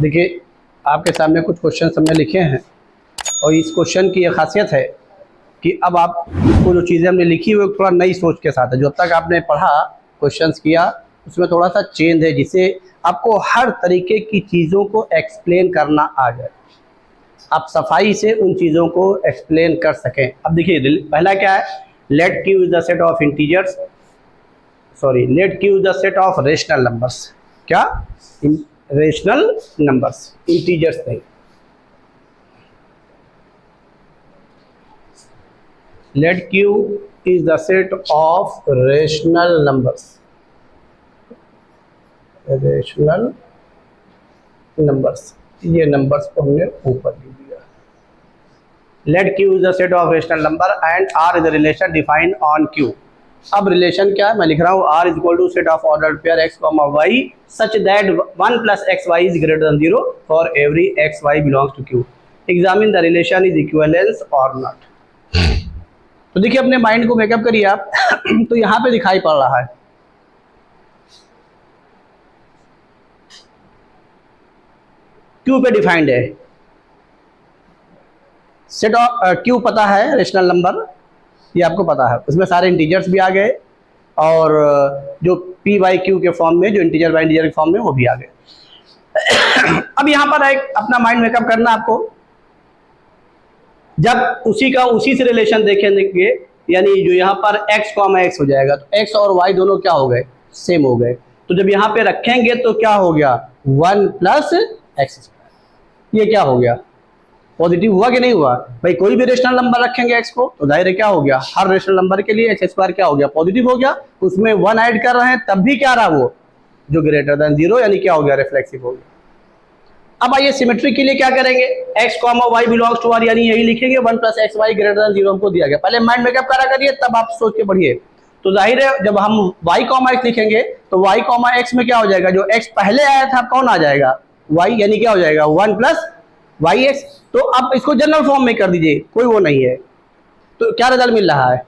देखिए आपके सामने कुछ क्वेश्चन हमने लिखे हैं और इस क्वेश्चन की यह खासियत है कि अब आपको जो चीज़ें हमने लिखी हुई थोड़ा नई सोच के साथ है। जो अब तक आपने पढ़ा क्वेश्चंस किया उसमें थोड़ा सा चेंज है, जिससे आपको हर तरीके की चीज़ों को एक्सप्लेन करना आ जाए, आप सफाई से उन चीज़ों को एक्सप्लेन कर सकें। अब देखिए पहला क्या है, let Q is the set of integers, sorry let Q is the set of rational numbers. क्या? रेशनल नंबर्स, इंटीजर्स नहीं। Let Q is the set of rational numbers. Rational numbers, ये numbers को हमने ऊपर लिख दिया। Let Q is the set of rational number and R is the relation defined on Q. अब relation क्या है, मैं लिख रहा हूँ R is equal to set of ordered pair x, y such that 1 plus xy is greater than 0 for every xy belongs to Q. Examine the relation is equivalence or not. तो देखिए अपने mind को makeup करिए आप तो यहां पे दिखाई पड़ रहा है क्यू पे डिफाइंड है सेट ऑफ क्यू, पता है रेशनल नंबर, ये आपको पता है, उसमें सारे इंटीजर्स भी आ गए और जो पी बाई क्यू के फॉर्म में, जो इंटीजर बाई इंटीजर के फॉर्म में, वो भी आ गए। अब यहां पर एक अपना माइंड मेकअप करना आपको, जब उसी से रिलेशन देखेंगे, यानी जो यहाँ पर x, x हो जाएगा तो x और y दोनों क्या हो गए, सेम हो गए। तो जब यहाँ पे रखेंगे तो क्या हो गया, 1 प्लस एक्स स्क्वायर। ये क्या हो गया, पॉजिटिव हुआ कि नहीं हुआ भाई? कोई भी रेशनल नंबर रखेंगे x को तो जाहिर है क्या हो गया, हर रेशनल नंबर के लिए एक्स स्क्वायर क्या हो गया, पॉजिटिव हो गया। उसमें 1 ऐड कर रहे हैं तब भी क्या रहा, वो जो ग्रेटर देन 0 यानी क्या हो गया, रिफ्लेक्सिव हो गया। अब आइए सिमेट्री के लिए क्या करेंगे, x, y belongs to r, यानी यही लिखेंगे 1 plus x y greater than 0 हमको दिया गया। पहले माइंड मेकअप करा करिए तब आप सोच के बढ़िए। तो जाहिर है जब हम y, x लिखेंगे तो y, x में क्या हो जाएगा, जो x पहले आया था कौन आ जाएगा, y, यानी क्या हो जाएगा 1 प्लस वाई एक्स। तो अब इसको जनरल फॉर्म में कर दीजिए, कोई वो नहीं है। तो क्या रिजल्ट मिल रहा है,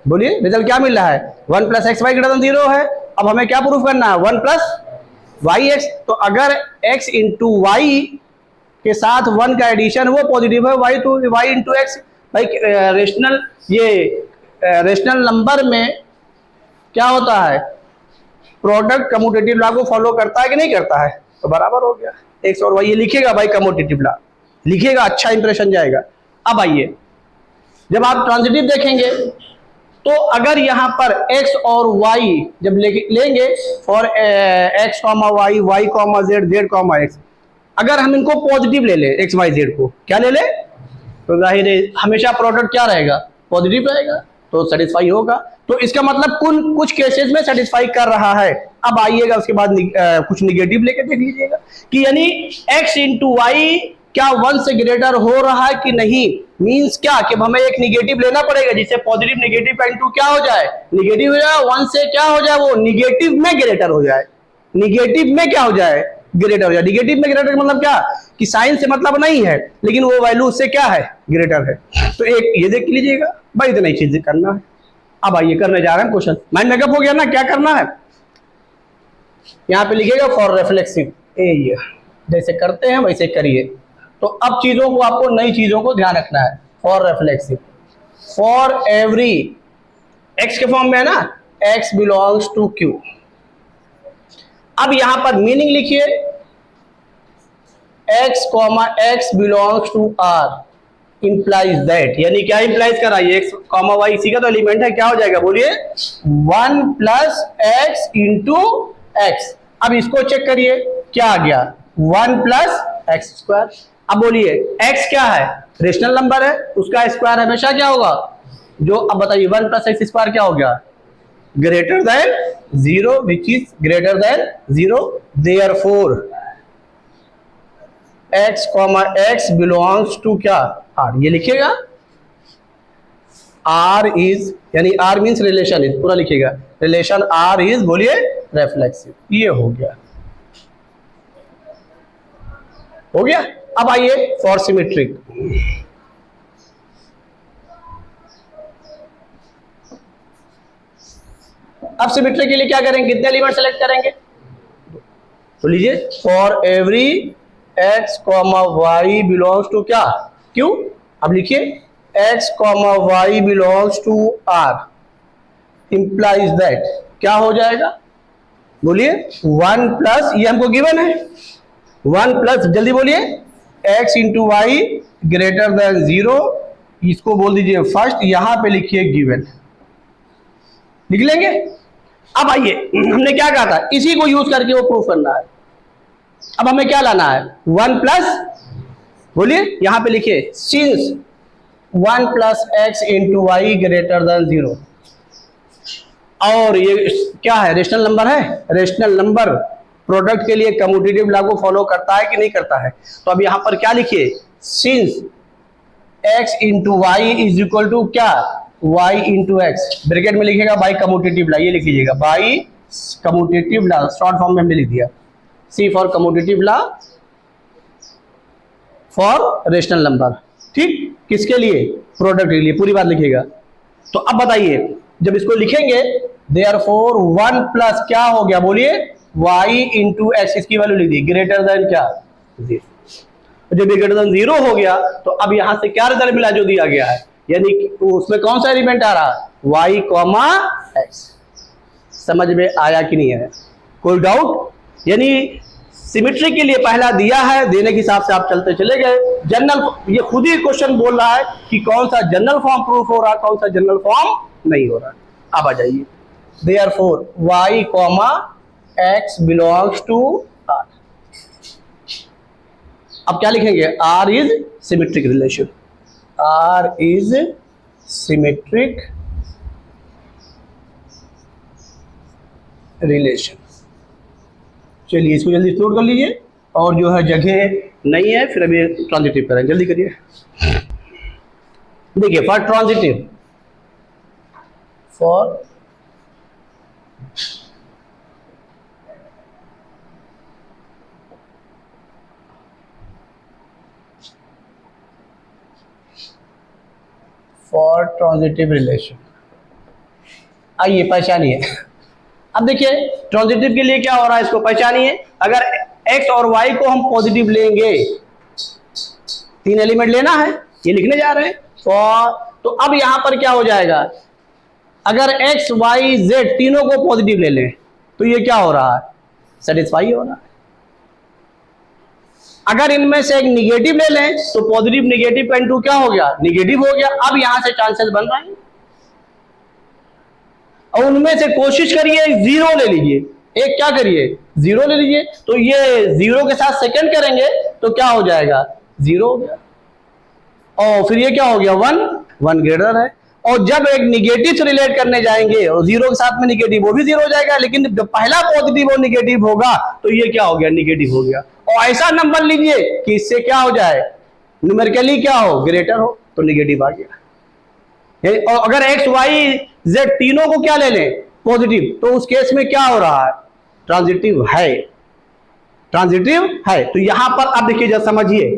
बोलिए रिजल्ट क्या मिल रहा है, 1 plus x y greater than 0 है। अब हमें क्या प्रूफ करना है, 1 प्लस वाई एक्स। तो अगर x इंटू वाई के साथ 1 का एडिशन वो पॉजिटिव है, वाई इंटू एक्स। भाई रेशनल नंबर में क्या होता है, प्रोडक्ट कम्यूटेटिव लॉ को फॉलो करता है कि नहीं करता है, तो बराबर हो गया x और y। ये लिखिएगा भाई, कम्यूटेटिव लॉ लिखिएगा, अच्छा इंप्रेशन जाएगा। अब आइए जब आप ट्रांजिटिव देखेंगे तो अगर यहाँ पर x और y जब लेंगे for x, y, z, z, x, अगर हम इनको पॉजिटिव ले लें, x, y, z को क्या ले लें, तो जाहिर है हमेशा प्रोडक्ट क्या रहेगा, पॉजिटिव रहेगा, तो सेटिस्फाई होगा। तो इसका मतलब कुछ केसेस में सेटिस्फाई कर रहा है। अब आइएगा उसके बाद कुछ निगेटिव लेके देख लीजिएगा कि यानी x इंटू वाई क्या 1 से ग्रेटर हो रहा है कि नहीं। मींस क्या कि हमें एक निगेटिव लेना पड़ेगा जिससे पॉजिटिव निगेटिव का इंटू क्या हो जाए, निगेटिव हो जाए, 1 से क्या हो जाए, वो निगेटिव में ग्रेटर हो जाए, निगेटिव में क्या हो जाए, ग्रेटर हो जाए। निगेटिव में ग्रेटर का मतलब क्या कि साइन से मतलब नहीं है, लेकिन वो वैल्यू उससे क्या है, ग्रेटर है। तो एक ये देख लीजिएगा भाई, इतना ही चीजें करना है। अब आइए करने जा रहे हैं क्वेश्चन। माइंड मेकअप हो गया ना, क्या करना है, यहाँ पे लिखिएगा फॉर रिफ्लेक्सिव, ये जैसे करते हैं वैसे करिए। तो अब चीजों को, आपको नई चीजों को ध्यान रखना है। For reflexive, for every x के फॉर्म में है ना, एक्स बिलोंग्स टू क्यू। अब यहां पर मीनिंग लिखिए, x, x belongs to r implies that, यानी क्या इंप्लाइज कर रहा है, x, y इसी का तो एलिमेंट है, क्या हो जाएगा बोलिए, 1 प्लस एक्स इंटू एक्स। अब इसको चेक करिए क्या आ गया, 1 प्लस एक्स स्क्वायर। अब बोलिए x क्या है, रेशनल नंबर है, उसका स्क्वायर हमेशा क्या होगा, जो, अब बताइए 1 प्लस एक्स स्क्वायर क्या हो गया, greater than 0, which is greater than 0। Therefore x, x belongs to क्या, r। ये लिखिएगा r इज, यानी r मीन्स रिलेशन इज, पूरा लिखिएगा, रिलेशन r इज, बोलिए रिफ्लेक्सिव। ये हो गया, हो गया। अब आइए फॉर सिमेट्रिक। अब सिमेट्री के लिए क्या करेंगे, कितने एलिमेंट सेलेक्ट करेंगे, तो लीजिए for every x comma y belongs to क्या क्यू, अब लिखिए x comma y belongs to r implies that क्या हो जाएगा, बोलिए 1 प्लस, ये हमको गिवन है 1 प्लस, जल्दी बोलिए x into y greater than 0, इसको बोल दीजिए फर्स्ट, यहां पे लिखिए गिवन, लिख लेंगे। अब आइए हमने क्या कहा था, इसी को यूज करके वो प्रूफ करना है। अब हमें क्या लाना है 1 प्लस, बोलिए यहां पे लिखिए since 1 plus x into y greater than 0, और ये क्या है रेशनल नंबर है, रेशनल नंबर प्रोडक्ट के लिए कम्यूटेटिव लॉ को फॉलो करता है कि नहीं करता है। तो अब यहां पर क्या लिखिए since x into y is equal to क्या y इंटू एक्स, ब्रैकेट में लिखेगा बाई कम्यूटेटिव लॉ, ये लिख लीजिएगा by commutative law, short form में हमने लिख दिया C for commutative law for rational number, ठीक, किसके लिए प्रोडक्ट के लिए, पूरी बात लिखिएगा। तो अब बताइए जब इसको लिखेंगे देयरफॉर 1 प्लस क्या हो गया, बोलिए y इंटू एक्स, इसकी वैल्यू लिख दी ग्रेटर देन क्या 0, जब ये ग्रेटर देन 0 हो गया तो अब यहां से क्या रिजल्ट मिला जो दिया गया है, यानी उसमें कौन सा एलिमेंट आ रहा y कॉमा एक्स, समझ में आया कि नहीं है, कोई डाउट, यानी सिमेट्री के लिए पहला दिया है, देने के हिसाब से आप चलते चले गए। जनरल ये खुद ही क्वेश्चन बोल रहा है कि कौन सा जनरल फॉर्म प्रूफ हो रहा है, कौन सा जनरल फॉर्म नहीं हो रहा है। अब आ जाइए therefore y comma x belongs to r, अब क्या लिखेंगे r is symmetric relation, r is symmetric relation. चलिए इसको जल्दी नोट कर लीजिए, और जो है जगह नहीं है फिर अभी ट्रांजिटिव करें, जल्दी करिए। देखिए for transitive, for transitive relation, आइए पहचानिए। अब देखिए ट्रांजिटिव के लिए क्या हो रहा है, इसको पहचानिए। अगर x और y को हम पॉजिटिव लेंगे, 3 एलिमेंट लेना है, ये लिखने जा रहे हैं फॉर, तो अब यहां पर क्या हो जाएगा, अगर x y z तीनों को पॉजिटिव ले लें तो ये क्या हो रहा है, सेटिस्फाई हो रहा है। अगर इनमें से एक निगेटिव ले लें तो पॉजिटिव निगेटिव का इनटू क्या हो गया, निगेटिव हो गया। अब यहां से चांसेस बन रहे हैं, और उनमें से कोशिश करिए 0 ले लीजिए, एक क्या करिए 0 ले लीजिए, तो ये 0 के साथ सेकंड करेंगे तो क्या हो जाएगा 0 हो गया, और फिर ये क्या हो गया 1 ग्रेटर है। और जब एक निगेटिव से रिलेट करने जाएंगे और 0 के साथ में निगेटिव, वो भी 0 हो जाएगा, लेकिन जब पहला पॉजिटिव और निगेटिव होगा तो ये क्या हो गया निगेटिव हो गया। और ऐसा नंबर लीजिए कि इससे क्या हो जाए, न्यूमेरिकली क्या हो ग्रेटर हो, तो निगेटिव आ गया। और अगर x y z तीनों को क्या ले लें पॉजिटिव, तो उस केस में क्या हो रहा है, ट्रांजिटिव है, ट्रांजिटिव है। तो यहां पर अब देखिए जरा समझिए,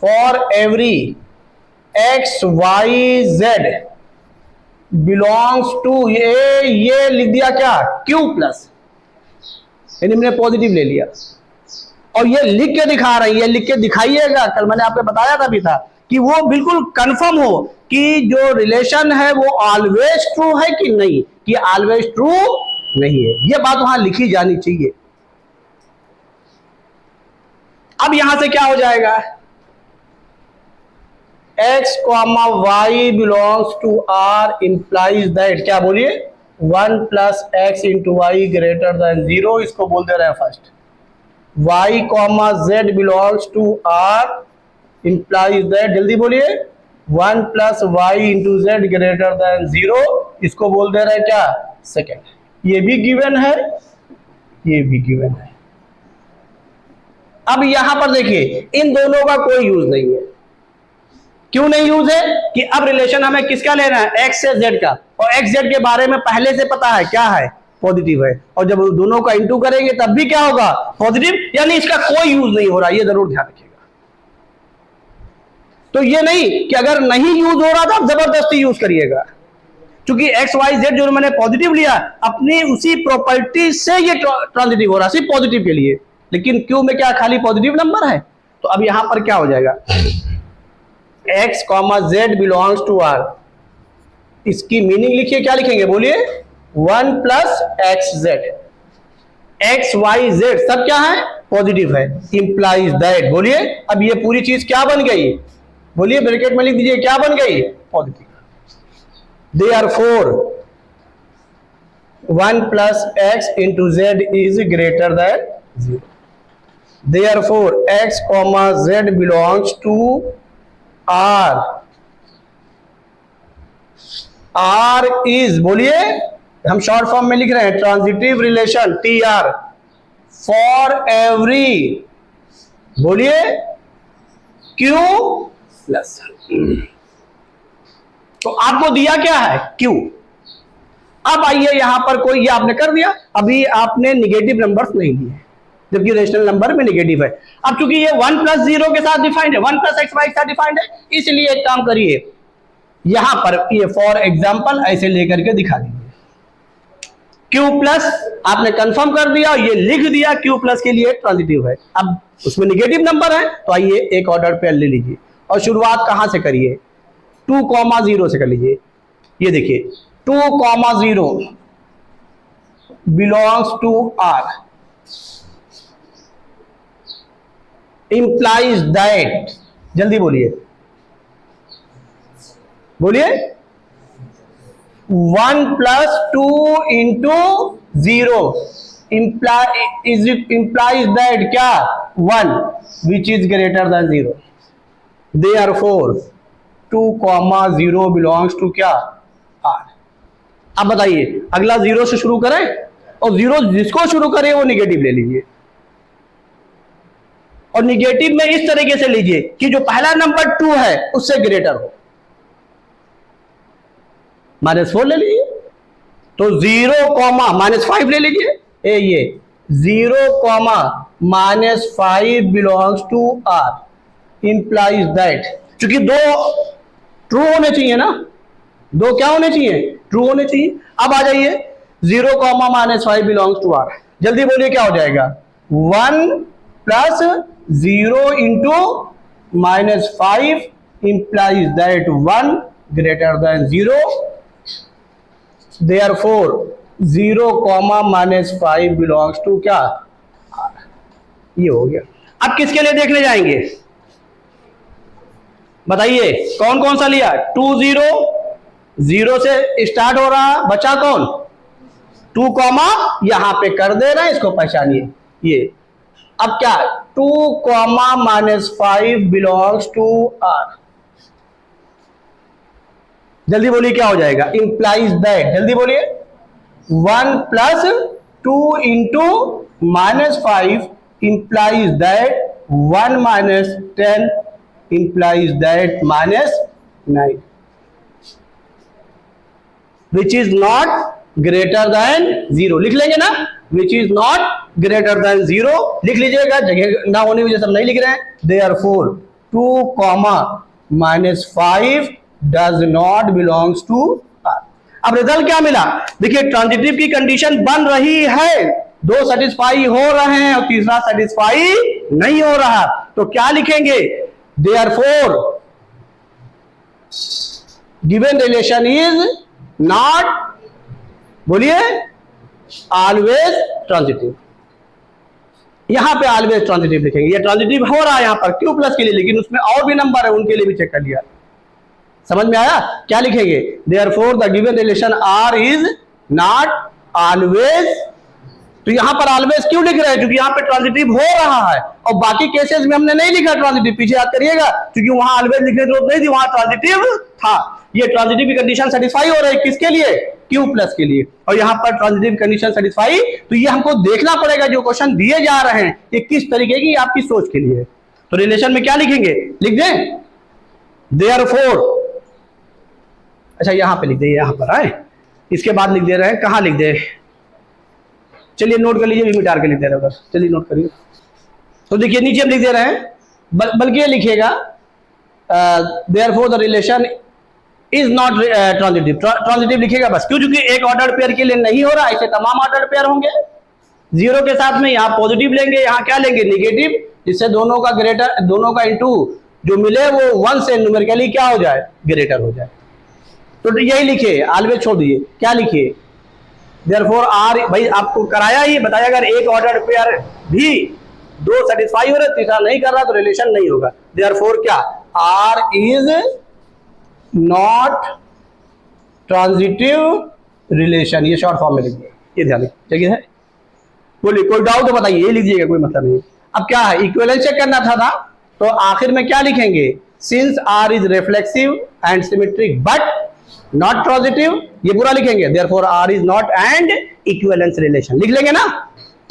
for every x y z belongs to, ये लिख दिया क्या q प्लस, यानी मैंने पॉजिटिव ले लिया, और ये लिख के दिखा रही है, लिख के दिखाइएगा, कल मैंने आपको बताया था भी था कि वो बिल्कुल कंफर्म हो कि जो रिलेशन है वो ऑलवेज ट्रू है कि नहीं, कि ऑलवेज ट्रू नहीं है, ये बात वहां लिखी जानी चाहिए। अब यहां से क्या हो जाएगा, x comma y belongs to r implies that, क्या बोलिए 1 plus x into y greater than 0, इसको बोल दे रहे हैं first. y comma z belongs to r implies that, जल्दी बोलिए 1 plus y into z greater than 0, इसको बोल दे रहे हैं क्या सेकेंड। ये भी गिवन है, ये भी गिवन है। अब यहां पर देखिए इन दोनों का कोई यूज नहीं है, क्यों नहीं यूज है, कि अब रिलेशन हमें किसका लेना है, x से z का, और x z के बारे में पहले से पता है क्या है पॉजिटिव है, और जब दोनों का इंटू करेंगे तब भी क्या होगा पॉजिटिव, यानी इसका कोई यूज नहीं हो रहा, ये जरूर ध्यान रखिएगा। तो ये नहीं कि अगर नहीं यूज हो रहा तो जबरदस्ती यूज करिएगा, क्योंकि एक्स वाई जेड जो मैंने पॉजिटिव लिया अपनी उसी प्रॉपर्टी से ये ट्रांजिटिव हो रहा, सिर्फ पॉजिटिव के लिए, लेकिन क्यू में क्या खाली पॉजिटिव नंबर है। तो अब यहां पर क्या हो जाएगा, x comma z belongs to R, इसकी मीनिंग लिखिए, क्या लिखेंगे बोलिए, 1 plus x z, x y z सब क्या है, पॉजिटिव है, इंप्लाइज दैट, बोलिए अब ये पूरी चीज क्या बन गई, बोलिए ब्रैकेट में लिख दीजिए क्या बन गई, positive. Therefore 1 plus x into z is greater than 0. Therefore x comma z belongs to R. R is, बोलिए हम शॉर्ट फॉर्म में लिख रहे हैं, transitive relation TR for every, बोलिए Q प्लस, तो आपको दिया क्या है Q। अब आइए यहां पर कोई, ये आपने कर दिया, अभी आपने निगेटिव नंबर्स नहीं लिए जबकि रेशनल नंबर में निगेटिव है। अब चूंकि ये 1 प्लस 0 के साथ डिफाइंड है, 1 प्लस एक्स वाई के साथ डिफाइंड है, इसलिए एक काम करिए यहां पर ये फॉर एग्जांपल ऐसे लेकर के दिखा दीजिए, Q प्लस आपने कंफर्म कर दिया, ये लिख दिया Q प्लस के लिए ट्रांजिटिव है। अब उसमें निगेटिव नंबर है तो आइए एक ऑर्डर पे ले लीजिए और शुरुआत कहां से करिए, 2,0 से कर लीजिए। ये देखिए 2,0 belongs to R implies that, जल्दी बोलिए, बोलिए 1 प्लस 2 इंटू 0 इंप्लाइज दैट क्या 1 which is greater than 0। Therefore 2,0 belongs to क्या R। अब बताइए अगला 0 से शुरू करें और 0 जिसको शुरू करें वो निगेटिव ले लीजिए, और निगेटिव में इस तरीके से लीजिए कि जो पहला नंबर 2 है उससे ग्रेटर हो, -4 ले लीजिए, तो 0, -5 ले लीजिए, ये 0, -5 belongs to R implies that, क्योंकि 2 ट्रू होने चाहिए ना, 2 क्या होने चाहिए, ट्रू होने चाहिए। अब आ जाइए 0, -5 बिलोंग्स टू R, जल्दी बोलिए क्या हो जाएगा, 1 plus 0 into -5 implies that 1 greater than 0। Therefore 0, -5 belongs to क्या R। ये हो गया। अब किसके लिए देखने जाएंगे, बताइए कौन कौन सा लिया, 2 0 0 से स्टार्ट हो रहा, बचा कौन 2, यहां पे कर दे रहे हैं, इसको पहचानिए ये। अब क्या 2, -5 बिलोंग्स टू R, जल्दी बोलिए क्या हो जाएगा, इंप्लाइज दैट, जल्दी बोलिए 1 plus 2 into -5 implies that 1 -10 implies that -9 which is not greater than 0, लिख लेंगे ना, which is not greater than 0 लिख लीजिएगा, जगह ना होने की वजह से हम नहीं लिख रहे हैं। Therefore 2, -5 does not belongs to R। अब रिजल्ट क्या मिला, देखिए ट्रांजिटिव की कंडीशन बन रही है, 2 सेटिस्फाई हो रहे हैं और तीसरा सेटिस्फाई नहीं हो रहा, तो क्या लिखेंगे, Therefore given relation is not, बोलिए ऑलवेज ट्रांजिटिव, यहां पे ऑलवेज ट्रांजिटिव लिखेंगे। ये ट्रांजिटिव हो रहा है यहां पर Q प्लस के लिए, लेकिन उसमें और भी नंबर है, उनके लिए भी चेक कर लिया, समझ में आया, क्या लिखेंगे, Therefore the given relation R is not always, तो यहां पर ऑलवेज क्यों लिख रहे हैं, क्योंकि यहां पे ट्रांजिटिव हो रहा है, और बाकी केसेस में हमने नहीं लिखा ट्रांजिटिव, पीछे याद करिएगा, क्योंकि वहां ऑलवेज लिखने की जरूरत नहीं थी, वहां ट्रांजिटिव था। ये ट्रांजिटिव की कंडीशन सेटिस्फाई हो रही है किसके लिए, Q प्लस के लिए, और यहां पर ट्रांजिटिव कंडीशन सेटिस्फाई, तो ये हमको देखना पड़ेगा जो क्वेश्चन दिए जा रहे हैं ये किस तरीके की आपकी सोच के लिए। तो रिलेशन में क्या लिखेंगे, लिख दें Therefore, अच्छा यहां पे लिख दे, यहां पर आए, इसके बाद लिख दे रहे हैं, कहां लिख दे, चलिए नोट कर लीजिए, मिटार के लिख दे रहे हैं उधर, चलिए नोट करिए। तो देखिए नीचे हम लिख दे रहे हैं, बल्कि ये लिखिएगा Therefore the relation is not transitive, transitive लिखिएगा बस, क्यों, क्योंकि एक ऑर्डर पेयर के लिए नहीं हो रहा, ऐसे तमाम ऑर्डर पेयर होंगे, जीरो के साथ में यहाँ पॉजिटिव लेंगे, यहाँ क्या लेंगे, निगेटिव, जिससे दोनों का ग्रेटर, दोनों का इंटू जो मिले वो 1 से न्यूमेरिकली क्या हो जाए, ग्रेटर हो जाए। तो यही लिखिए, ऑलवेज छोड़ दीजिए, क्या लिखिए, देयरफॉर आर, भाई आपको कराया ही बताया, अगर एक ऑर्डर पेयर भी दो सेटिस्फाई हो रहा है, तीसरा नहीं कर रहा तो रिलेशन नहीं होगा। देयरफॉर क्या, R is not transitive relation, ये शॉर्ट फॉर्म में लिखिए, ये ध्यान रखिए, है। बोलिए कोई डाउट तो बताइए, ये लीजिएगा, कोई मतलब नहीं। अब क्या है, इक्विवेलेंस चेक करना था ना, तो आखिर में क्या लिखेंगे, since R is reflexive and symmetric but not transitive, ये पूरा लिखेंगे, therefore R is not and equivalence relation, लिख लेंगे ना,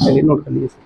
चलिए नोट कर लीजिए।